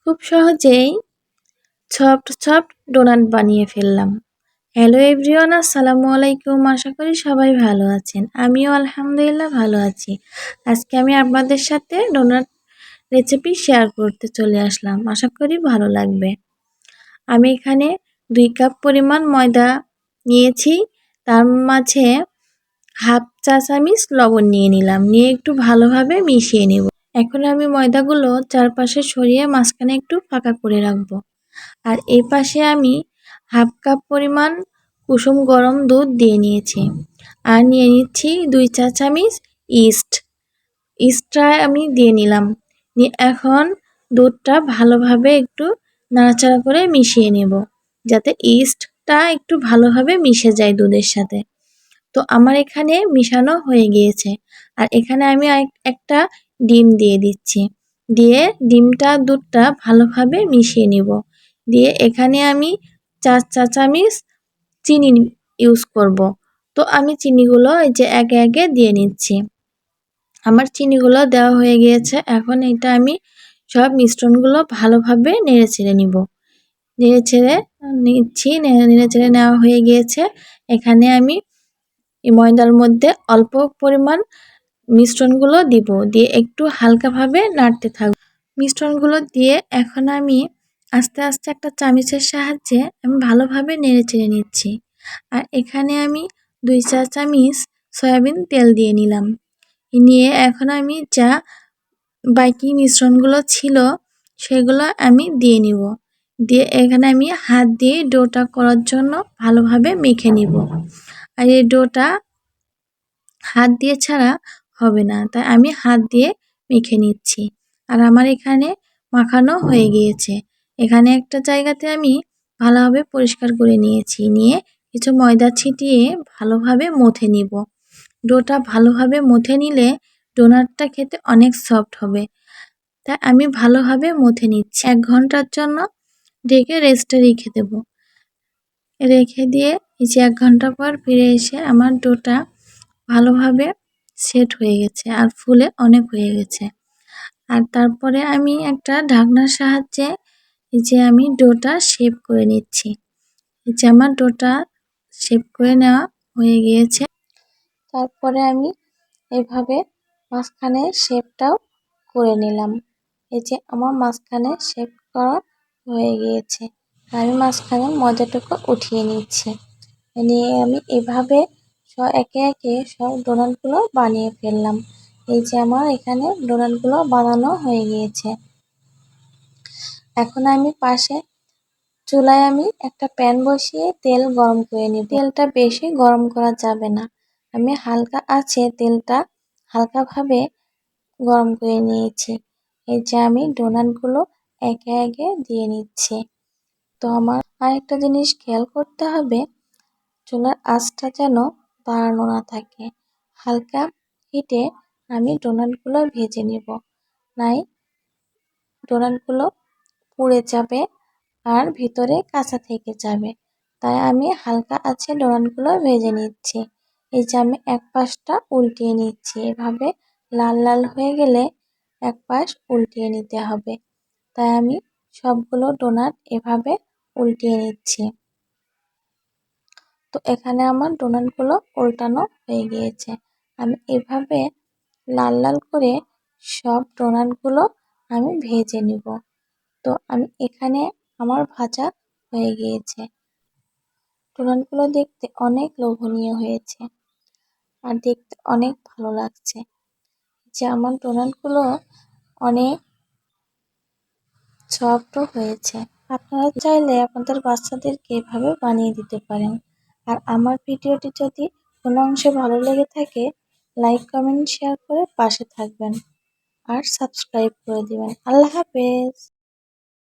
খুব সহজেই soft donut বানিয়ে ফেললাম। হ্যালো এভরিওয়ান, আসসালামু আলাইকুম। আশা করি সবাই ভালো আছেন। আমিও আলহামদুলিল্লাহ ভালো আছি। আজকে আমি আপনাদের সাথে ডোনাট রেসিপি শেয়ার করতে চলে আসলাম। আশা করি ভালো লাগবে। আমি এখানে 2 কাপ পরিমাণ ময়দা নিয়েছি। তার মাঝে হাফ চা চামচ লবণ নিয়ে নিলাম। নিয়ে একটু ভালোভাবে মিশিয়ে নেব। এখন আমি ময়দাগুলো চারপাশে সরিয়ে মাঝখানে একটু ফাঁকা করে রাখবো। আর এই পাশে আমি হাফ কাপ পরিমাণ কুসুম গরম দুধ দিয়ে নিয়েছি। আর নিয়ে নিচ্ছি 2 চা চামচ ইস্টটা আমি দিয়ে নিলাম। এখন দুধটা ভালোভাবে একটু নাড়াচাড়া করে মিশিয়ে নেব, যাতে ইস্টটা একটু ভালোভাবে মিশে যায় দুধের সাথে। তো আমার এখানে মিশানো হয়ে গিয়েছে। আর এখানে আমি একটা ডিম দিয়ে দিচ্ছি। দিয়ে ডিমটা দুধটা ভালোভাবে মিশিয়ে নিব। দিয়ে এখানে আমি 4 চা চামচ চিনি ইউজ করব। তো আমি চিনিগুলো এই যে একে একে দিয়ে নিচ্ছি। আমার চিনিগুলো দেওয়া হয়ে গিয়েছে। এখন এটা আমি সব মিশ্রণগুলো ভালোভাবে নেড়েচেড়ে নিব। নেড়েচেড়ে নিচ্ছি। নেড়েচেড়ে নেওয়া হয়ে গিয়েছে। এখানে আমি এই ময়দার মধ্যে অল্প পরিমাণ মিশ্রণগুলো দিব। দিয়ে একটু হালকাভাবে নাড়তে থাকব। মিশ্রণগুলো দিয়ে এখন আমি আস্তে আস্তে একটা চামচের সাহায্যে আমি ভালোভাবে নেড়েচেড়ে নিচ্ছি। আর এখানে আমি 2 চা চামচ সয়াবিন তেল দিয়ে নিলাম। নিয়ে এখন আমি যা বাকি মিশ্রণগুলো ছিল সেগুলো আমি দিয়ে নিব। দিয়ে এখানে আমি হাত দিয়ে ডোটা করার জন্য ভালোভাবে মেখে নিব। আর এই ডোটা হাত দিয়ে ছাড়া হবে না, তাই আমি হাত দিয়ে মেখে নিচ্ছি। আর আমার এখানে মাখানো হয়ে গিয়েছে। এখানে একটা জায়গাতে আমি ভালোভাবে পরিষ্কার করে নিয়েছি। নিয়ে কিছু ময়দা ছিটিয়ে ভালোভাবে মথে নিব। ডোটা ভালোভাবে মথে নিলে ডোনাটটা খেতে অনেক সফট হবে। তাই আমি ভালোভাবে মথে নিচ্ছি। 1 ঘন্টার জন্য ঢেকে রেস্টে রেখে দেব। রেখে দিয়ে এই যে 1 ঘন্টা পর ফিরে এসে আমার ডোটা ভালোভাবে সেট হয়ে গেছে আর ফুলে অনেক হয়ে গেছে। আর তারপরে আমি একটা ঢাকনার সাহায্যে এই যে আমি ডোটা শেপ করে নিচ্ছি। এই যে আমার ডোটা শেপ করে নেওয়া হয়ে গিয়েছে। তারপরে আমি এভাবে মাঝখানে শেপটাও করে নিলাম। এই যে আমার মাঝখানে শেপ করা হয়ে গিয়েছে। আমি মাঝখানে ময়দাটুকু উঠিয়ে নিচ্ছি। নিয়ে আমি এভাবে একে একে সব ডোনাটগুলো বানিয়ে ফেললাম। এই যে আমার এখানে ডোনাটগুলো বানানো হয়ে গিয়েছে। এখন আমি পাশে চুলায় আমি একটা প্যান বসিয়ে তেল গরম করে নিই। তেলটা বেশি গরম করা যাবে না। আমি হালকা আছে তেলটা হালকাভাবে গরম করে নিয়েছি। এই যে আমি ডোনাটগুলো একে একে দিয়ে নিচ্ছি। তো আমার আরেকটা জিনিস খেয়াল করতে হবে, চুলার আঁচটা যেন বাড়ানো না থাকে। হালকা হিটে আমি ডোনাটগুলো ভেজে নিব, নাই ডোনাটগুলো পুড়ে যাবে আর ভিতরে কাঁচা থেকে যাবে। তাই আমি হালকা আছে ডোনাটগুলো ভেজে নিচ্ছি। এই যে আমি এক পাশটা উল্টিয়ে নিচ্ছি। এভাবে লাল লাল হয়ে গেলে এক পাশ উল্টিয়ে নিতে হবে। তাই আমি সবগুলো ডোনাট এভাবে উল্টিয়ে নিচ্ছি। তো এখানে আমার ডোনাটগুলো উল্টানো হয়ে গিয়েছে। আমি এভাবে লাল লাল করে সব ডোনাটগুলো আমি ভেজে নিব। তো আমি এখানে আমার ভাজা হয়ে গিয়েছে। ডোনাটগুলো দেখতে অনেক লোভনীয় হয়েছে আর দেখতে অনেক ভালো লাগছে। যে আমার ডোনাটগুলো অনেক সফটও হয়েছে। আপনারা চাইলে আপনাদের বাচ্চাদেরকে এভাবে বানিয়ে দিতে পারেন। আর আমার ভিডিওটি যদি কোনো অংশে ভালো লেগে থাকে, লাইক কমেন্ট শেয়ার করে পাশে থাকবেন আর সাবস্ক্রাইব করে দিবেন। আল্লাহ হাফেজ।